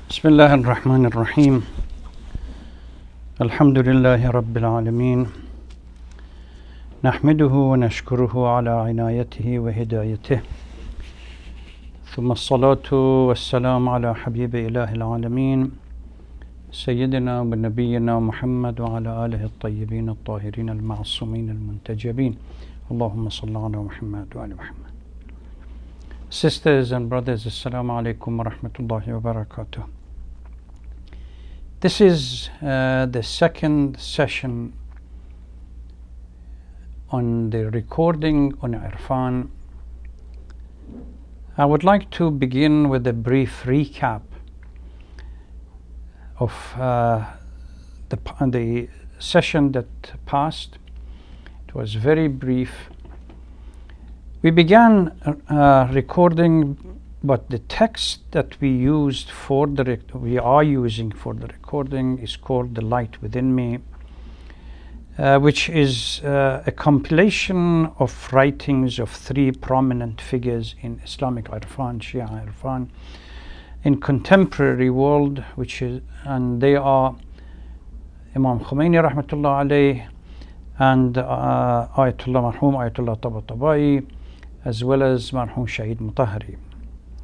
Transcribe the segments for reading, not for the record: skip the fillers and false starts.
بسم الله الرحمن الرحيم الحمد لله رب العالمين نحمده ونشكره على عنايته وهدايته ثم الصلاة والسلام على حبيب إله العالمين سيدنا ونبينا محمد وعلى آله الطيبين الطاهرين المعصومين المنتجبين اللهم صل على محمد وعلى محمد. Sisters and brothers, Assalamu alaikum wa rahmatullahi wa barakatuh. This is the second session on the recording on Irfan. I would like to begin with a brief recap of the session that passed. It was very brief. We began recording, but the text that we are using for the recording is called "The Light Within Me," which is a compilation of writings of three prominent figures in Islamic Irfan, Shia Irfan, in contemporary world, and they are Imam Khomeini rahmatullah alayh and Ayatollah Marhum Ayatollah Tabatabai, as well as Marhum Shahid Mutahari.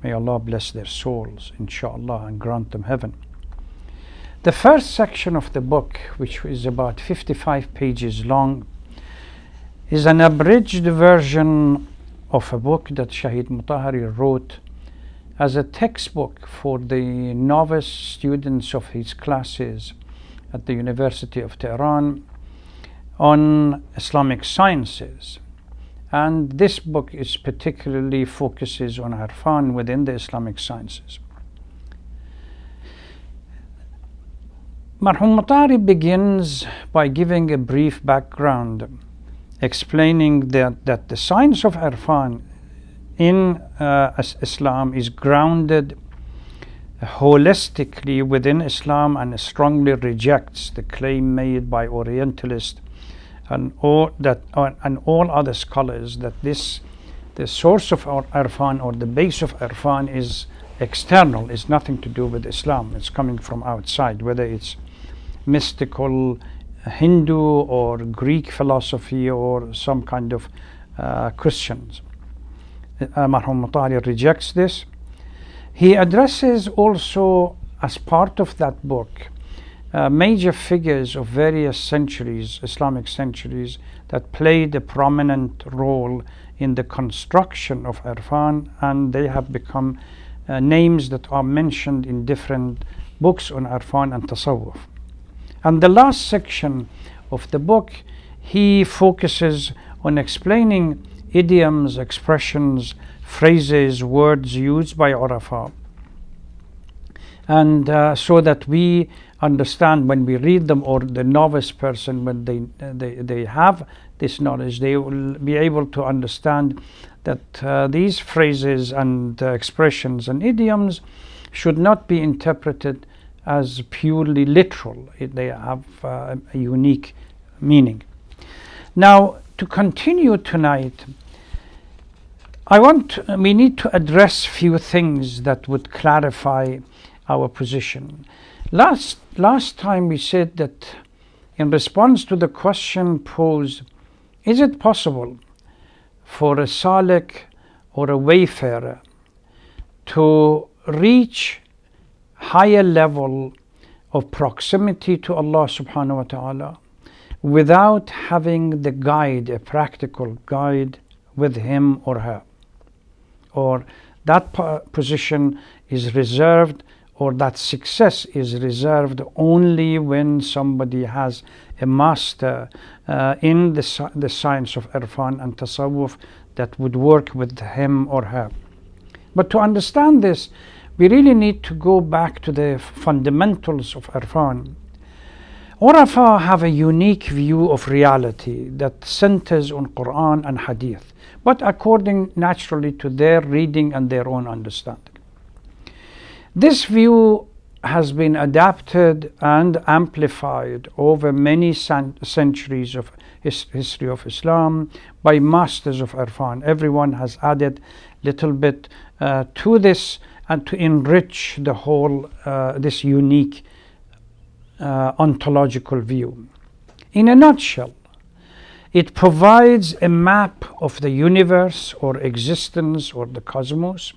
May Allah bless their souls, inshallah, and grant them heaven. The first section of the book, which is about 55 pages long, is an abridged version of a book that Shahid Mutahari wrote as a textbook for the novice students of his classes at the University of Tehran on Islamic sciences. And this book is particularly focuses on Irfan within the Islamic sciences. Marhum Mutahari begins by giving a brief background, explaining that the science of Irfan in Islam is grounded holistically within Islam and strongly rejects the claim made by Orientalists and all other scholars that the source of our Irfan or the base of Irfan is external, is nothing to do with Islam. It's coming from outside, whether it's mystical Hindu or Greek philosophy or some kind of Christians. Marhum Mutahari rejects this. He addresses also, as part of that book, major figures of various centuries, Islamic centuries, that played a prominent role in the construction of Irfan, and they have become names that are mentioned in different books on Irfan and Tasawwuf. And the last section of the book, he focuses on explaining idioms, expressions, phrases, words used by Urafa, and so that we understand when we read them, or the novice person, when they have this knowledge, they will be able to understand that these phrases and expressions and idioms should not be interpreted as purely literal. They have a unique meaning. Now, to continue tonight, we need to address few things that would clarify our position. Last time we said that in response to the question posed, is it possible for a salik or a wayfarer to reach higher level of proximity to Allah subhanahu wa ta'ala without having the guide, a practical guide with him or her? Or that position is reserved, or that success is reserved only when somebody has a master in the science of Irfan and Tasawwuf that would work with him or her. But to understand this, we really need to go back to the fundamentals of Irfan. Urafa have a unique view of reality that centers on Quran and Hadith, but according naturally to their reading and their own understanding. This view has been adapted and amplified over many centuries of history of Islam by masters of Irfan. Everyone has added little bit to this and to enrich the whole, this unique ontological view. In a nutshell, it provides a map of the universe or existence or the cosmos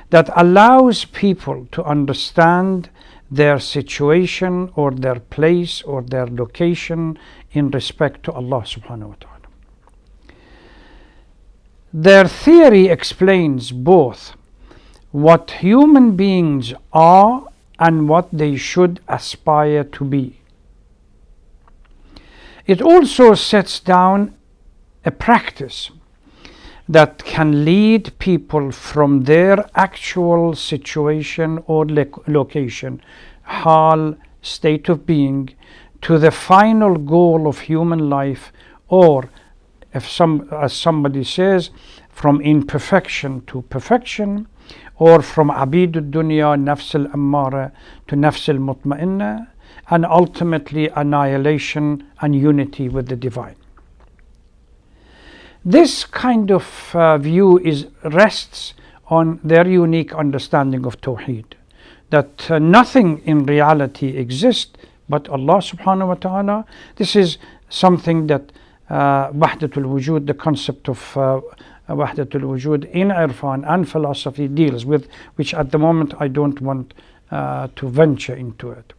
that allows people to understand their situation or their place or their location in respect to Allah subhanahu wa ta'ala. Their theory explains both what human beings are and what they should aspire to be. It also sets down a practice that can lead people from their actual situation or location, hal, state of being, to the final goal of human life, or as somebody says, from imperfection to perfection, or from abid al-dunya, nafs al-ammara, to nafs al-mutma'inna, and ultimately annihilation and unity with the divine. This kind of view rests on their unique understanding of Tawheed, that nothing in reality exists but Allah subhanahu wa ta'ala. This is something that Wahdatul Wujud, the concept of Wahdatul Wujud in Irfan and philosophy deals with, which at the moment I don't want to venture into it.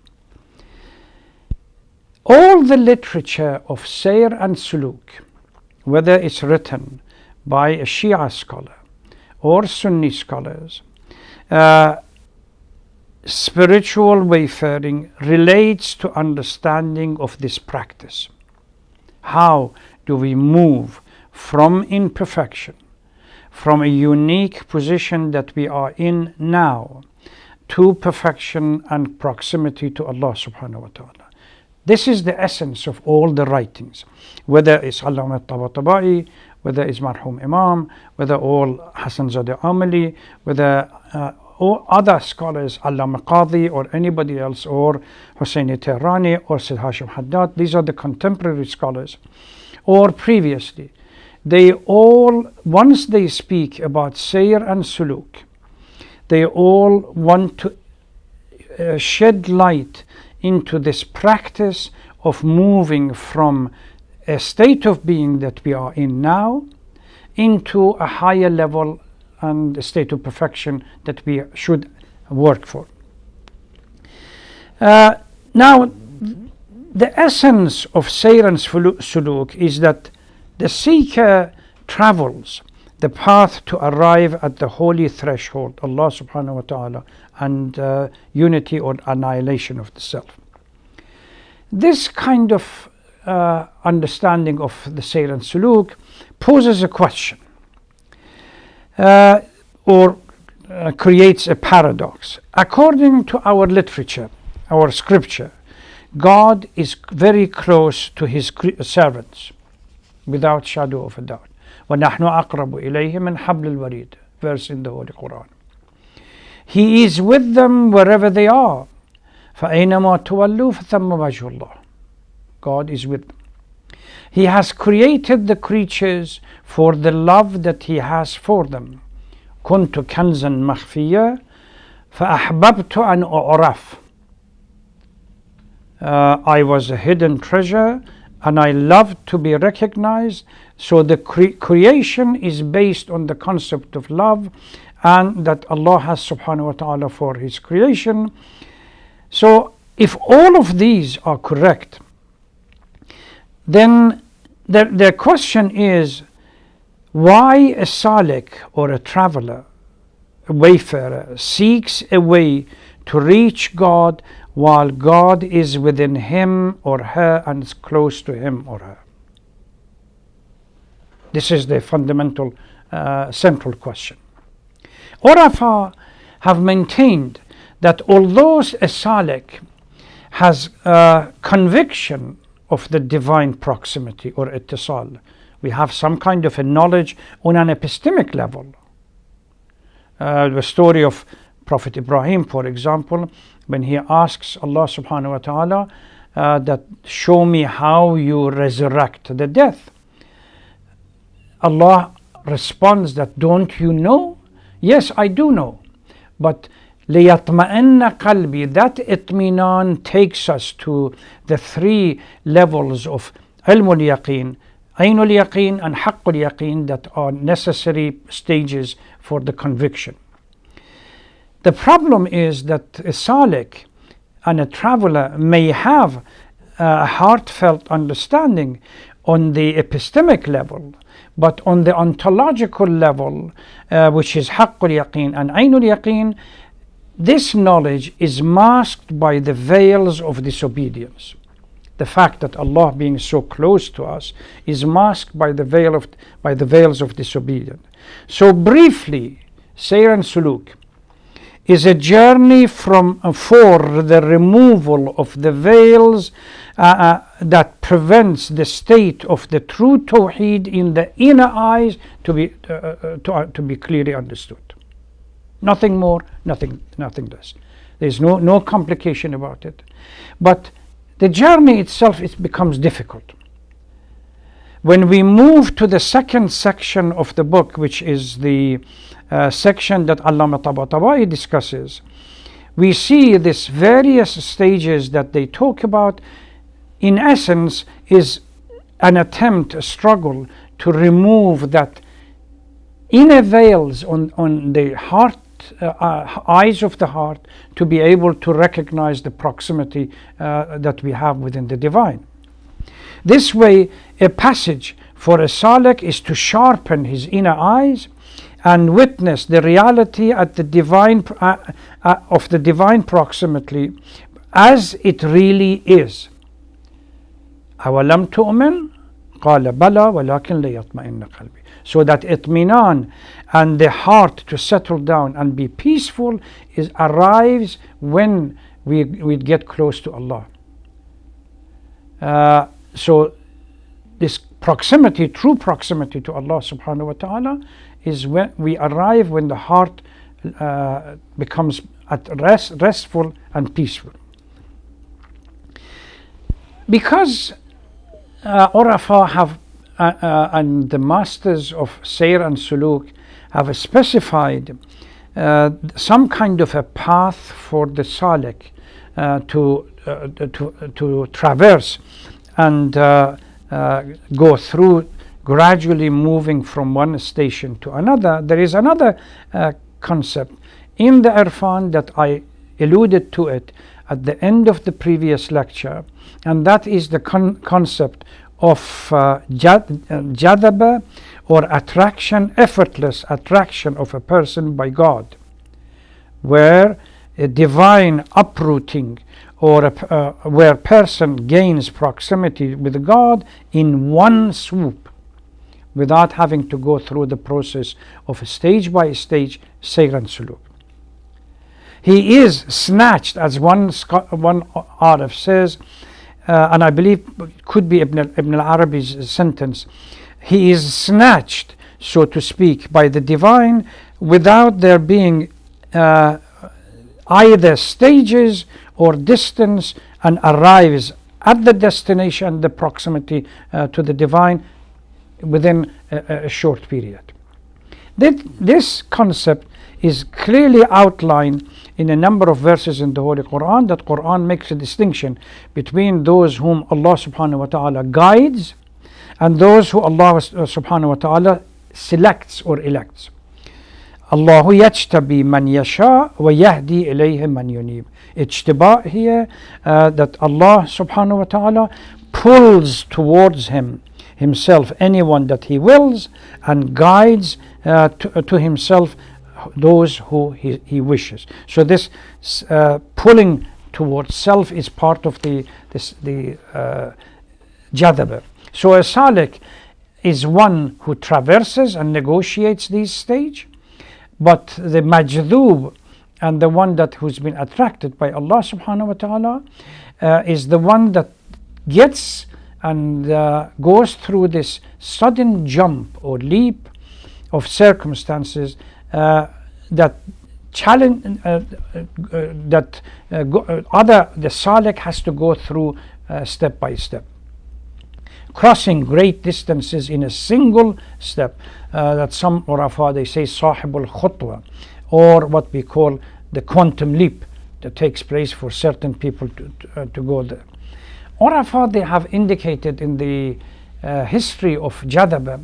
All the literature of Sayr and Suluk, whether it's written by a Shia scholar or Sunni scholars, spiritual wayfaring relates to understanding of this practice. How do we move from imperfection, from a unique position that we are in now, to perfection and proximity to Allah subhanahu wa ta'ala? This is the essence of all the writings, whether it's Allama Tabatabai, whether it's Marhum Imam, whether all Hassan Zadeh Amali, whether or other scholars, Allama Qadhi or anybody else, or Husseini Tehrani or Sid Hashim Haddad. These are the contemporary scholars, or previously. They all, once they speak about Sayr and Suluk, they all want to shed light into this practice of moving from a state of being that we are in now into a higher level and a state of perfection that we should work for. Now, the essence of Sayr and Suluk is that the seeker travels the path to arrive at the holy threshold, Allah subhanahu wa ta'ala, and unity or annihilation of the self. This kind of understanding of the Sayr and Suluk poses a question, or creates a paradox. According to our literature, our scripture, God is very close to his servants, without shadow of a doubt. وَنَحْنُ أَقْرَبُ إِلَيْهِ مِنْ حَبْلِ الْوَرِيدِ, verse in the Holy Quran. He is with them wherever they are. فَأَيْنَمَا تُوَلُّوا فَثَمَّ وَجْهُ اللَّهِ. God is with them. He has created the creatures for the love that he has for them. كُنْتُ كَنْزًا مَخْفِيًّا فَأَحْبَبْتُ أَنْ أُعْرَفَ. I was a hidden treasure and I love to be recognized. So the creation is based on the concept of love, and that Allah has subhanahu wa ta'ala for his creation. So if all of these are correct, then the question is, why a salik or a traveler, a wayfarer, seeks a way to reach God while God is within him or her and is close to him or her? This is the fundamental central question. Urafa have maintained that although a salik has conviction of the divine proximity or ittisal, we have some kind of a knowledge on an epistemic level. The story of Prophet Ibrahim, for example, when he asks Allah subhanahu wa ta'ala that show me how you resurrect the death. Allah responds that, don't you know? Yes, I do know. But لِيَطْمَئِنَّ قَلْبِي, that itminan takes us to the three levels of ilm al-yaqeen, ayn al-yaqeen and haqq al-yaqeen, that are necessary stages for the conviction. The problem is that a salik and a traveler may have a heartfelt understanding on the epistemic level, but on the ontological level, which is haqq al-yaqeen and ayn al-yaqeen, this knowledge is masked by the veils of disobedience. The fact that Allah being so close to us is masked by the veils of disobedience. So briefly, Sayr and Suluk is a journey for the removal of the veils that prevents the state of the true Tawheed in the inner eyes to be clearly understood. Nothing more, nothing less. There's no complication about it. But the journey itself, it becomes difficult. When we move to the second section of the book, which is the section that Allama Tabatabai discusses, we see these various stages that they talk about, in essence, is an attempt, a struggle to remove that inner veils on the heart, eyes of the heart, to be able to recognize the proximity that we have within the divine. This way, a passage for a salik is to sharpen his inner eyes and witness the reality at the divine of the divine proximity as it really is. أَوَلَمْ تُؤْمِنْ قَالَ بَلَى وَلَكِنْ لِيَطْمَئِنَّ قَلْبِي. So that itminan and the heart to settle down and be peaceful arrives when we get close to Allah. So this proximity, true proximity to Allah subhanahu wa ta'ala, is when we arrive, when the heart becomes at restful and peaceful. Because Urafa have and the masters of Sayr and Suluk have specified some kind of a path for the salik to traverse and go through, gradually moving from one station to another. There is another concept in the Irfan that I alluded to it at the end of the previous lecture, and that is the concept of jadaba, or attraction, effortless attraction of a person by God, where a divine uprooting, or where person gains proximity with God in one swoop, without having to go through the process of stage by stage sayr and suluk. He is snatched, as one Arif says, and I believe it could be Ibn al-Arabi's sentence, he is snatched, so to speak, by the divine without there being either stages or distance, and arrives at the destination, the proximity to the divine, within a short period. This concept is clearly outlined in a number of verses in the Holy Quran, that Quran makes a distinction between those whom Allah subhanahu wa ta'ala guides and those who Allah subhanahu wa ta'ala selects or elects. Allahu yajtabi man yasha wa yahdi ilayhi man yunib. Ijtiba here, that Allah subhanahu wa ta'ala pulls towards himself anyone that he wills, and guides to himself those who he wishes. So this pulling towards self is part of the jadaba. So a salik is one who traverses and negotiates these stage, but the majdhub, and the one who's been attracted by Allah subhanahu wa ta'ala, is the one that gets and goes through this sudden jump or leap of circumstances that challenge the salik has to go through step by step, crossing great distances in a single step. That some Urafa, they say sahibul khutwa, or what we call the quantum leap that takes place for certain people to go there. Urafat, they have indicated in the history of Jadaba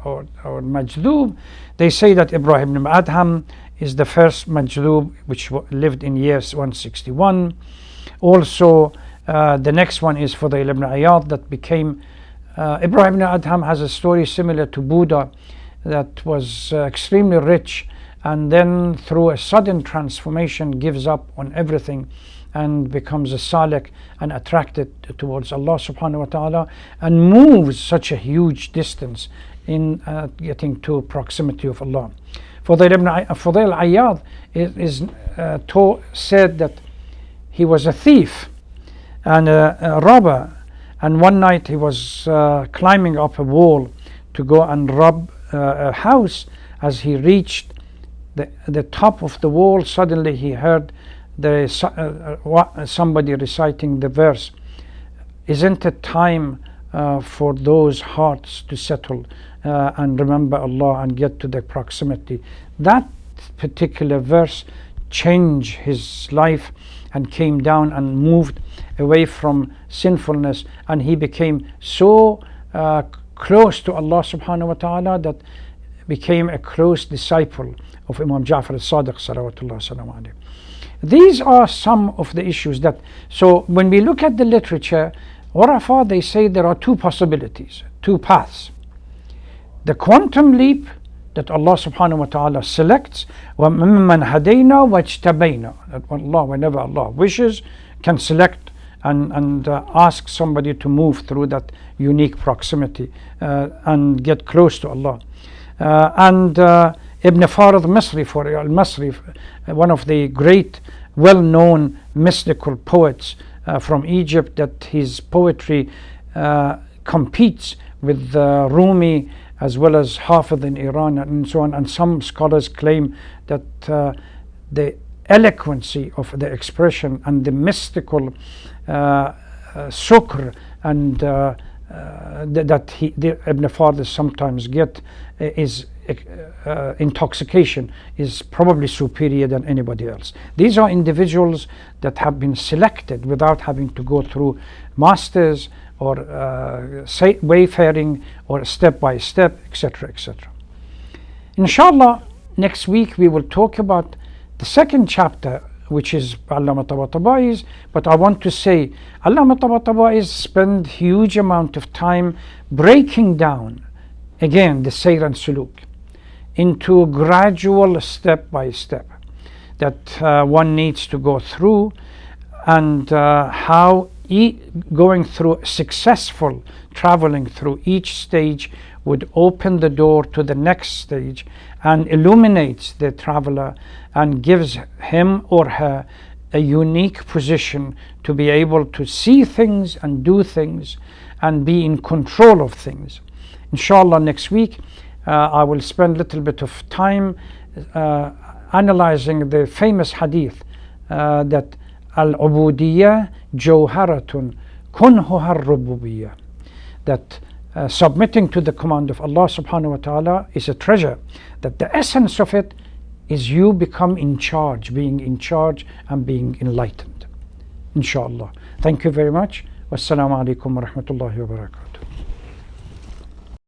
or Majdub, they say that Ibrahim ibn Adham is the first Majdub which lived in years 161. Also, the next one is Fudail ibn Iyad that became Ibrahim ibn Adham has a story similar to Buddha that was extremely rich, and then through a sudden transformation gives up on everything and becomes a salik and attracted towards Allah subhanahu wa ta'ala, and moves such a huge distance in getting to proximity of Allah. Fudail Iyad is said that he was a thief and a robber, and one night he was climbing up a wall to go and rob a house. As he reached the top of the wall, suddenly he heard somebody reciting the verse, "Isn't it time for those hearts to settle and remember Allah and get to the proximity?" That particular verse changed his life and came down and moved away from sinfulness, and he became so close to Allah subhanahu wa ta'ala that became a close disciple of Imam Ja'far al-Sadiq salawatullah salam alayhi. These are some of the issues that, so when we look at the literature, Urafat, they say there are two possibilities, two paths. The quantum leap that Allah subhanahu wa ta'ala selects, وَمِمَّنْ هَدَيْنَا وَاجْتَبَيْنَا, that Allah, whenever Allah wishes, can select and ask somebody to move through that unique proximity and get close to Allah. Ibn Farid al-Masri, one of the great well-known mystical poets from Egypt, that his poetry competes with Rumi as well as Hafid in Iran and so on, and some scholars claim that the eloquency of the expression and the mystical sukr and that Ibn Farid sometimes get is intoxication is probably superior than anybody else. These are individuals that have been selected without having to go through masters or wayfaring or step by step, etc., etc. Inshallah, next week we will talk about the second chapter, which is Allama Tabatabai. But I want to say Allama Tabatabai spent huge amount of time breaking down again the Sayr and Suluk into gradual step by step that one needs to go through, and how going through successful traveling through each stage would open the door to the next stage and illuminates the traveler and gives him or her a unique position to be able to see things and do things and be in control of things. Inshallah, next week I will spend a little bit of time analyzing the famous hadith that al-ubudiyya jawharatun kunhuha ar-rububiyyah, that submitting to the command of Allah subhanahu wa ta'ala is a treasure, that the essence of it is you become in charge, being in charge and being enlightened. Inshallah. Thank you very much. Wassalamu alaikum wa rahmatullahi wa barakatuh.